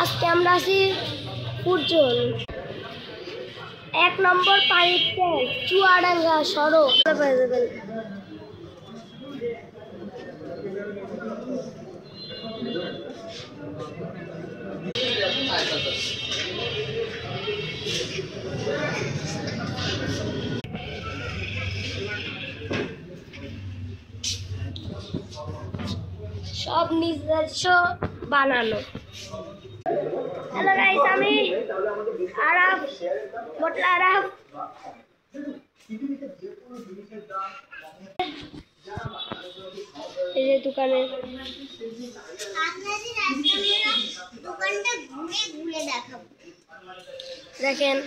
আজকে আমরা আছি উজ্জ্বল 1 নম্বর পানির ট্যাঙ্ক চুয়াডাঙ্গা সড়ক পেয়ে যাবেন। সব নিজস্ব বানানো। হ্যালো গাইস, আমি আরাফ, মোটলা আরাফ। এই যে দোকানে দোকানটা ঘুরে ঘুরে দেখাবো, দেখেন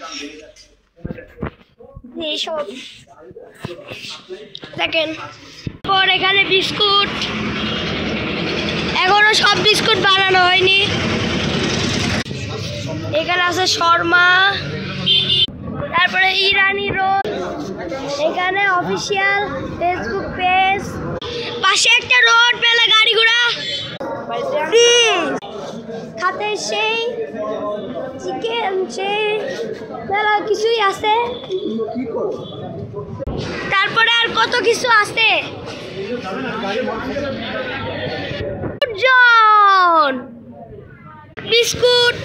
এইসব দেখেন। পর এখানে বিস্কুট, এখনো সব বিস্কুট বানানো হয়নি। এখানে আছে শর্মা, তারপরে ইরানি রোল, এখানে অফিসিয়াল ফেসবুক পেজ, পাশে একটা রোড, মেলা গাড়ি ঘোড়া, খাতে সেই চিকেন, সেই মেলা কিছুই আছে। তারপরে আর কত কিছু আছে। বিস্কুট,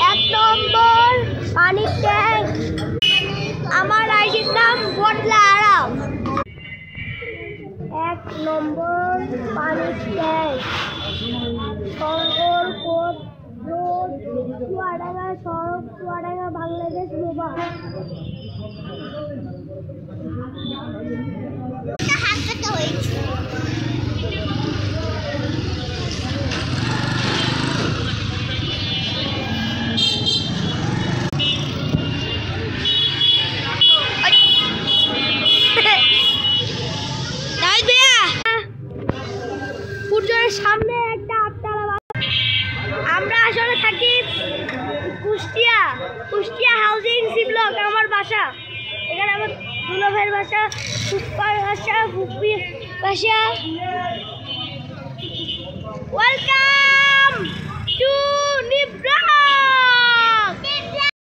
1 নম্বর পানির ট্যাঙ্ক। আমার আইডির নাম মোটলা আরাফ। 1 নম্বর পানির ট্যাঙ্ক, সরগোলকোট রোড, চুয়াডাঙ্গা সড়ক, চুয়াডাঙ্গা, বাংলাদেশ মোবাইল। সামনে একটা আটতলা। আমরা আসলে থাকি কুষ্টিয়া হাউজিং সি ব্লক, আমার বাসা এখানে। আমার দুলাভাইয়ের বাসা, ফুফার বাসা, ফুফির বাসা। ওয়েলকাম।